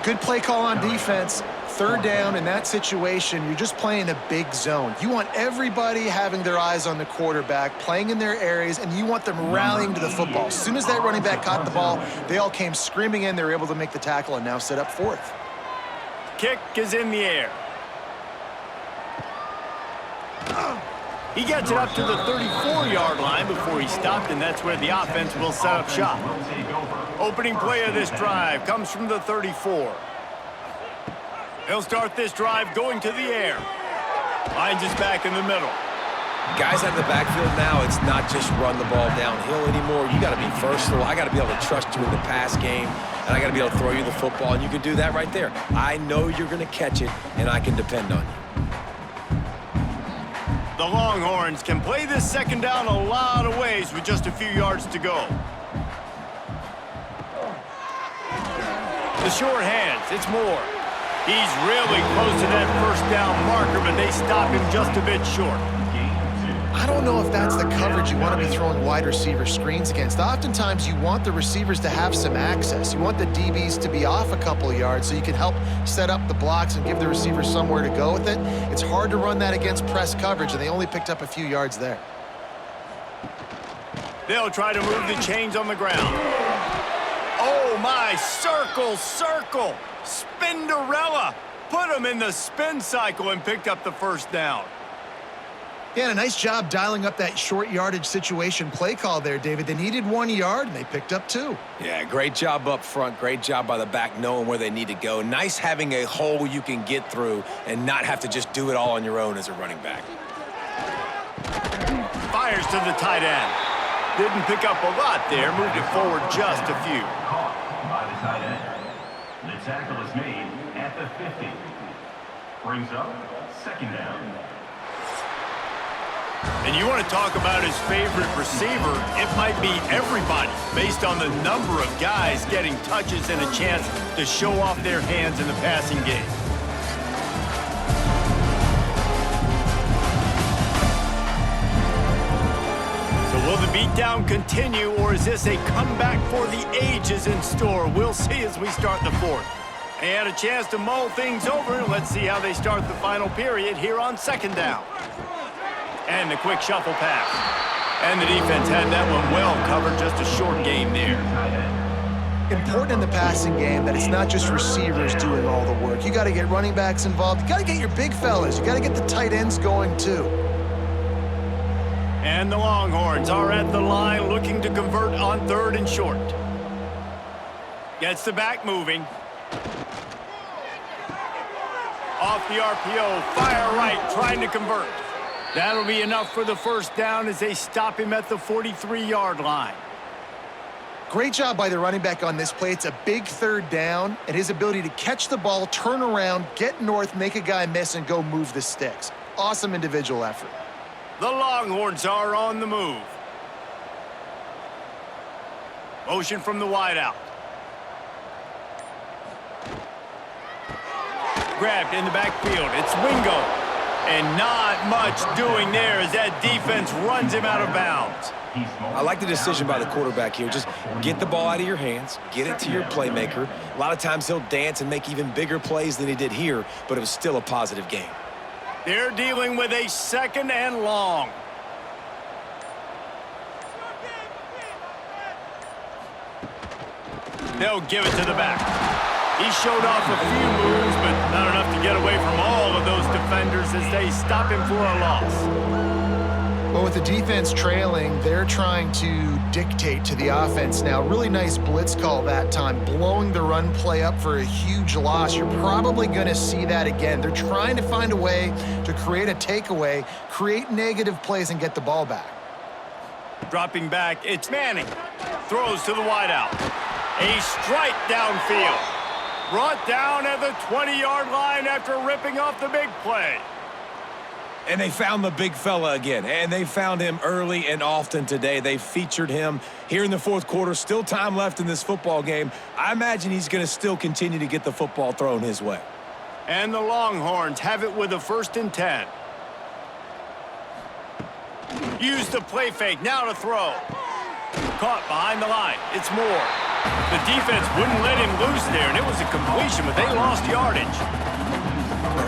Good play call on defense. 3rd down in that situation, you're just playing a big zone. You want everybody having their eyes on the quarterback, playing in their areas, and you want them rallying to the football. As soon as that running back caught the ball, they all came screaming in. They were able to make the tackle and now set up 4th. Kick is in the air. He gets it up to the 34-yard line before he stopped, and that's where the offense will set up shop. Opening play of this drive comes from the 34. He'll start this drive going to the air. Finds his back in the middle. Guys out of the backfield now, it's not just run the ball downhill anymore. You got to be versatile. I got to be able to trust you in the pass game, and I got to be able to throw you the football, and you can do that right there. I know you're going to catch it, and I can depend on you. The Longhorns can play this 2nd down a lot of ways with just a few yards to go. The short hands, it's Moore. He's really close to that 1st down marker, but they stop him just a bit short. I don't know if that's the coverage you want to be throwing wide receiver screens against. Oftentimes, you want the receivers to have some access. You want the DBs to be off a couple of yards so you can help set up the blocks and give the receiver somewhere to go with it. It's hard to run that against press coverage, and they only picked up a few yards there. They'll try to move the chains on the ground. Oh, my, circle, circle. Spinderella. Put him in the spin cycle and picked up the 1st down. Yeah, and a nice job dialing up that short yardage situation play call there, David. They needed 1 yard, and they picked up 2. Yeah, great job up front. Great job by the back knowing where they need to go. Nice having a hole you can get through and not have to just do it all on your own as a running back. Fires to the tight end. Didn't pick up a lot there. Moved it forward just a few. Caught by the tight end. The tackle is made at the 50. Brings up 2nd down. And you want to talk about his favorite receiver, it might be everybody, based on the number of guys getting touches and a chance to show off their hands in the passing game. So will the beatdown continue, or is this a comeback for the ages in store? We'll see as we start the 4th. They had a chance to mull things over. Let's see how they start the final period here on 2nd down. And the quick shuffle pass. And the defense had that one well covered, just a short game there. Important in the passing game that it's not just receivers doing all the work. You got to get running backs involved. You got to get your big fellas. You got to get the tight ends going too. And the Longhorns are at the line looking to convert on 3rd and short. Gets the back moving. Off the RPO, fire right, trying to convert. That'll be enough for the first down as they stop him at the 43-yard line. Great job by the running back on this play. It's a big third down, and his ability to catch the ball, turn around, get north, make a guy miss, and go move the sticks. Awesome individual effort. The Longhorns are on the move. Motion from the wideout. Grabbed in the backfield. It's Wingo. And not much doing there as that defense runs him out of bounds. I like the decision by the quarterback here. Just get the ball out of your hands, get it to your playmaker. A lot of times he'll dance and make even bigger plays than he did here, but it was still a positive game. They're dealing with a 2nd and long. They'll give it to the back. He showed off a few moves, but not enough to get away from all of those defenders as they stop him for a loss. Well, with the defense trailing, they're trying to dictate to the offense now. Really nice blitz call that time, blowing the run play up for a huge loss. You're probably going to see that again. They're trying to find a way to create a takeaway, create negative plays, and get the ball back. Dropping back, it's Manning. Throws to the wideout. A strike downfield. Brought down at the 20-yard line after ripping off the big play. And they found the big fella again, and they found him early and often today. They featured him here in the fourth quarter. Still time left in this football game. I imagine he's going to still continue to get the football thrown his way. And the Longhorns have it with a 1st and 10. Use the play fake, now to throw. Caught behind the line, it's Moore. The defense wouldn't let him loose there, and it was a completion, but they lost yardage.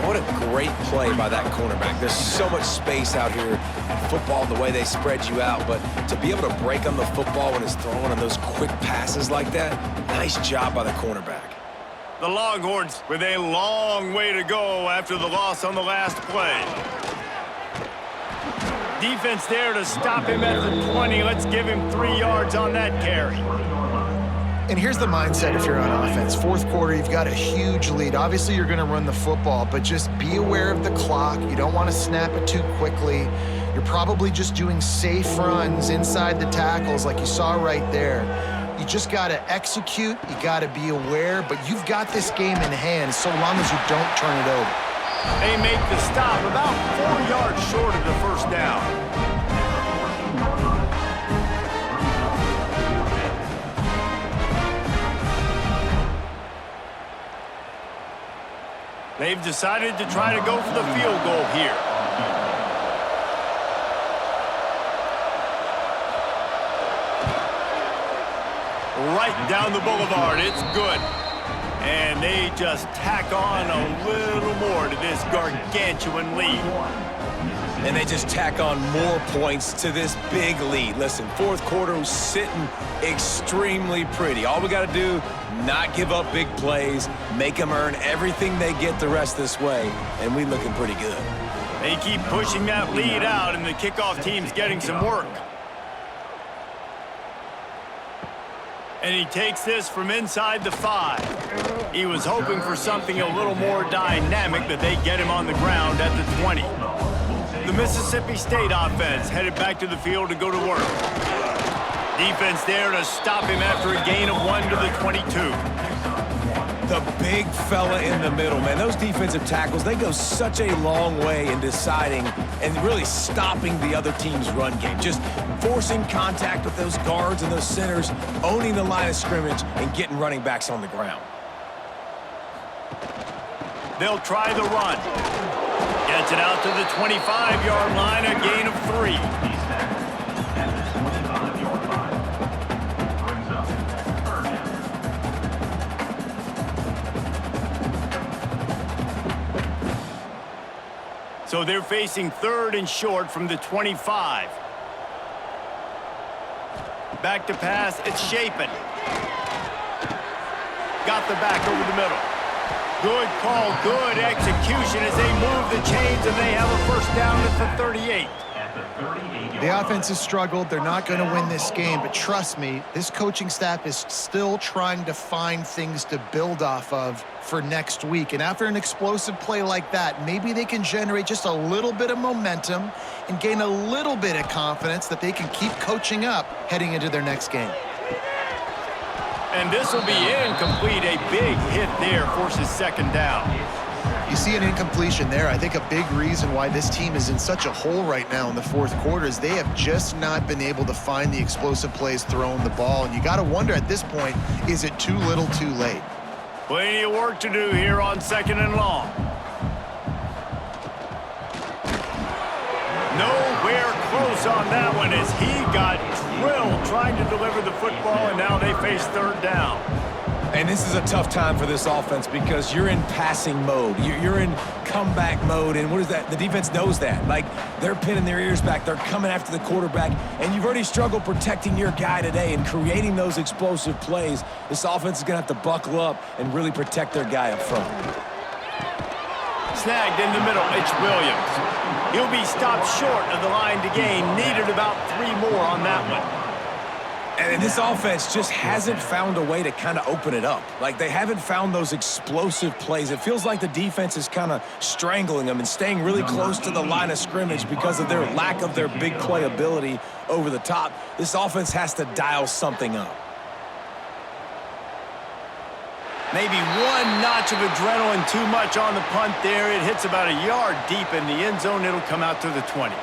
What a great play by that cornerback. There's so much space out here in football, the way they spread you out, but to be able to break on the football when it's thrown on those quick passes like that, nice job by the cornerback. The Longhorns with a long way to go after the loss on the last play. Defense there to stop him at the 20. Let's give him 3 yards on that carry. And here's the mindset if you're on offense. Fourth quarter, you've got a huge lead. Obviously, you're going to run the football, but just be aware of the clock. You don't want to snap it too quickly. You're probably just doing safe runs inside the tackles like you saw right there. You just got to execute. You got to be aware, but you've got this game in hand so long as you don't turn it over. They make the stop about 4 yards short of the first down. They've decided to try to go for the field goal here. Right down the boulevard, it's good. And they just tack on a little more to this gargantuan lead. And they just tack on more points to this big lead. Listen, fourth quarter was sitting extremely pretty. All we got to do, not give up big plays, make them earn everything they get the rest this way, and we looking pretty good. They keep pushing that lead out, and the kickoff team's getting some work. And he takes this from inside the 5. He was hoping for something a little more dynamic, but they get him on the ground at the 20. The Mississippi State offense headed back to the field to go to work. Defense there to stop him after a gain of 1 to the 22. The big fella in the middle, man. Those defensive tackles, they go such a long way in deciding and really stopping the other team's run game. Just forcing contact with those guards and those centers, owning the line of scrimmage, and getting running backs on the ground. They'll try the run. Gets it out to the 25-yard line, a gain of 3. So they're facing 3rd and short from the 25. Back to pass, it's Shapen. Got the back over the middle. Good call, good execution as they move the chains, and they have a first down at the 38. The offense has struggled. They're not going to win this game, but trust me, this coaching staff is still trying to find things to build off of for next week. And after an explosive play like that, maybe they can generate just a little bit of momentum and gain a little bit of confidence that they can keep coaching up heading into their next game. And this will be incomplete. A big hit there forces second down. You see an incompletion there. I think a big reason why this team is in such a hole right now in the fourth quarter is they have just not been able to find the explosive plays throwing the ball. And you got to wonder at this point, is it too little too late? Plenty of work to do here on second and long. Nowhere close on that one as he got drilled trying to deliver the football, and now they face third down. And this is a tough time for this offense because you're in passing mode. You're in comeback mode, and what is that? The defense knows that. Like, they're pinning their ears back. They're coming after the quarterback, and you've already struggled protecting your guy today and creating those explosive plays. This offense is going to have to buckle up and really protect their guy up front. Snagged in the middle, it's Williams. He'll be stopped short of the line to gain. Needed about 3 more on that one. And this offense just hasn't found a way to kind of open it up. Like, they haven't found those explosive plays. It feels like the defense is kind of strangling them and staying really close to the line of scrimmage because of their lack of their big play ability over the top. This offense has to dial something up. Maybe one notch of adrenaline too much on the punt there. It hits about a yard deep in the end zone. It'll come out to the 20.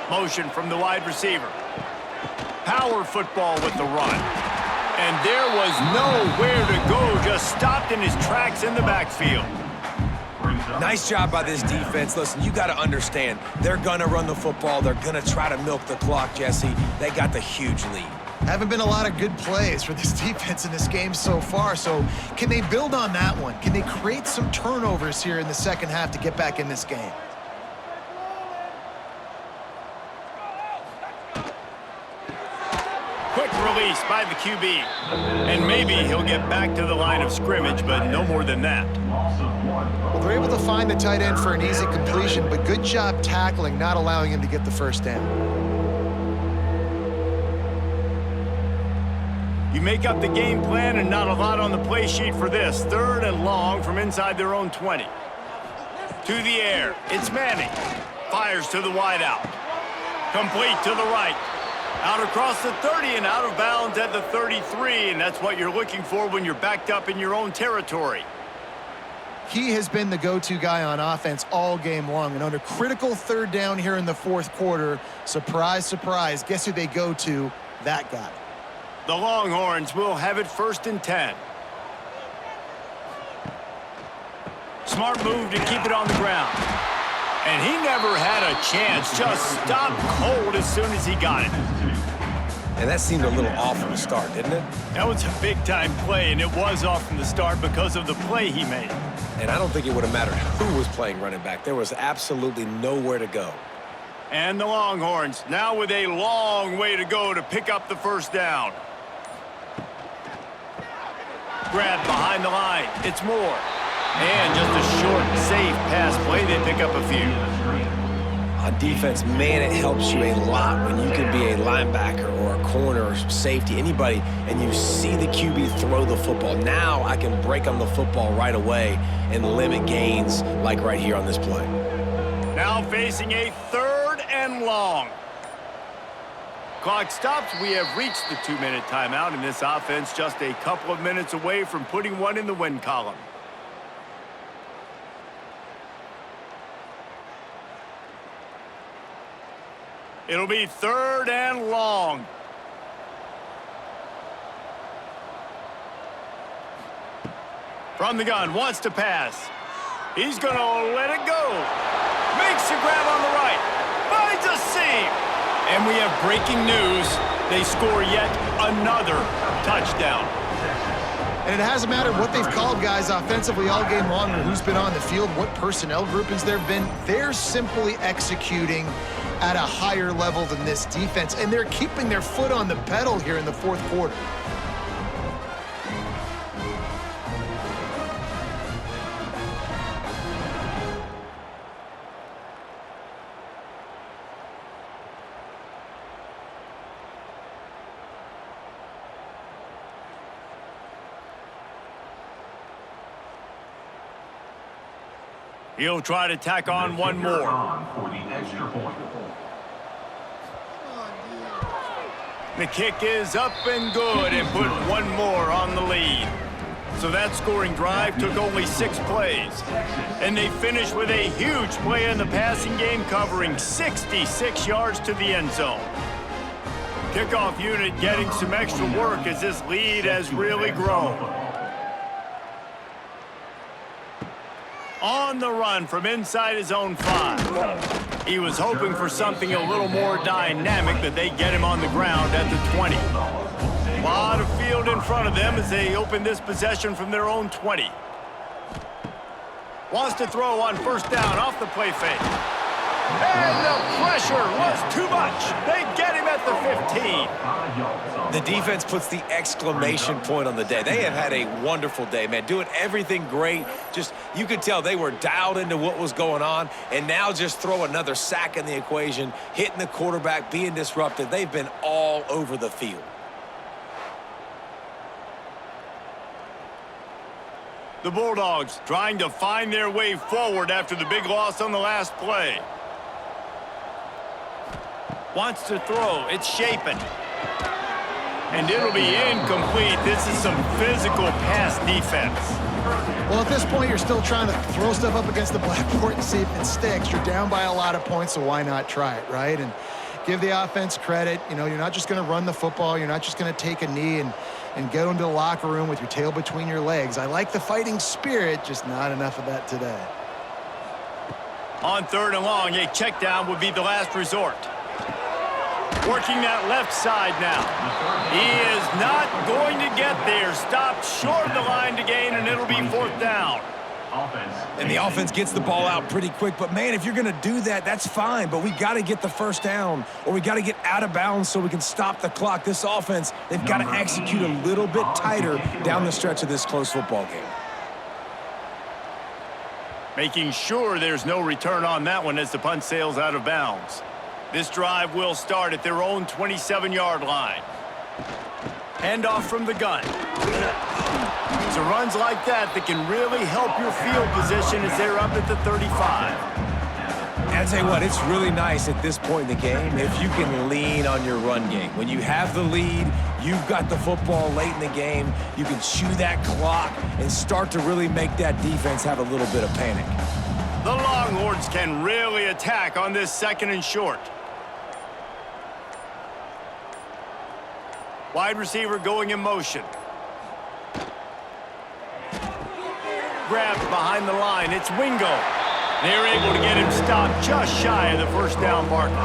Motion from the wide receiver. Power football with the run. And there was nowhere to go, just stopped in his tracks in the backfield. Nice job by this defense. Listen, you got to understand, they're going to run the football. They're going to try to milk the clock, Jesse. They got the huge lead. Haven't been a lot of good plays for this defense in this game so far, so can they build on that one? Can they create some turnovers here in the second half to get back in this game? Quick release by the QB. And maybe he'll get back to the line of scrimmage, but no more than that. Well, they're able to find the tight end for an easy completion, but good job tackling, not allowing him to get the first down. You make up the game plan and not a lot on the play sheet for this. Third and long from inside their own 20. To the air, it's Manning. Fires to the wideout. Complete to the right. Out across the 30 and out of bounds at the 33, and that's what you're looking for when you're backed up in your own territory. He has been the go-to guy on offense all game long, and under critical third down here in the fourth quarter, surprise, surprise, guess who they go to? That guy. The Longhorns will have it first and 10. Smart move to keep it on the ground. And he never had a chance, just stopped cold as soon as he got it. And that seemed a little off from the start, didn't it? That was a big-time play, and it was off from the start because of the play he made. And I don't think it would have mattered who was playing running back. There was absolutely nowhere to go. And the Longhorns now with a long way to go to pick up the first down. Grab behind the line. It's Moore. And just a short, safe pass play. They pick up a few. On defense, man, it helps you a lot when you can be a linebacker or a corner or safety, anybody, and you see the QB throw the football. Now I can break on the football right away and limit gains like right here on this play. Now facing a third and long. Clock stops. We have reached the 2-minute timeout, and this offense just a couple of minutes away from putting one in the win column. It'll be third and long. From the gun, wants to pass. He's going to let it go. Makes a grab on the right. Finds a seam. And we have breaking news. They score yet another touchdown. And it hasn't mattered what they've called guys offensively all game long or who's been on the field, what personnel groupings there have been. They're simply executing at a higher level than this defense, and they're keeping their foot on the pedal here in the fourth quarter. He'll try to tack on one Kicker more. on for the extra point. The kick is up and good and put one more on the lead. So that scoring drive took only 6 plays. And they finished with a huge play in the passing game, covering 66 yards to the end zone. Kickoff unit getting some extra work as this lead has really grown. On the run from inside his own 5. He was hoping for something a little more dynamic, but they get him on the ground at the 20. A lot of field in front of them as they open this possession from their own 20. Wants to throw on first down off the play fake. And the pressure was too much. They get him at the 15. The defense puts the exclamation point on the day. They have had a wonderful day, man. Doing everything great. Just, you could tell they were dialed into what was going on. And now just throw another sack in the equation, hitting the quarterback, being disruptive. They've been all over the field. The Bulldogs trying to find their way forward after the big loss on the last play. Wants to throw. It's Shapen. And it'll be incomplete. This is some physical pass defense. Well, at this point, you're still trying to throw stuff up against the blackboard and see if it sticks. You're down by a lot of points, so why not try it, right? And give the offense credit. You know, you're not just going to run the football. You're not just going to take a knee and go into the locker room with your tail between your legs. I like the fighting spirit, just not enough of that today. On 3rd and long, a check down would be the last resort. Working that left side now. He is not going to get there. Stopped short of the line to gain, and it'll be 4th down. And the offense gets the ball out pretty quick. But, man, if you're going to do that, that's fine. But we got to get the first down, or we got to get out of bounds so we can stop the clock. This offense, they've got to execute a little bit tighter down the stretch of this close football game. Making sure there's no return on that one as the punt sails out of bounds. This drive will start at their own 27-yard line. Handoff from the gun. It's runs like that can really help your field position as they're up at the 35. And I'll tell you what, it's really nice at this point in the game if you can lean on your run game. When you have the lead, you've got the football late in the game, you can chew that clock and start to really make that defense have a little bit of panic. The Longhorns can really attack on this 2nd and short. Wide receiver going in motion. Grabbed behind the line. It's Wingo. They're able to get him stopped just shy of the first down marker.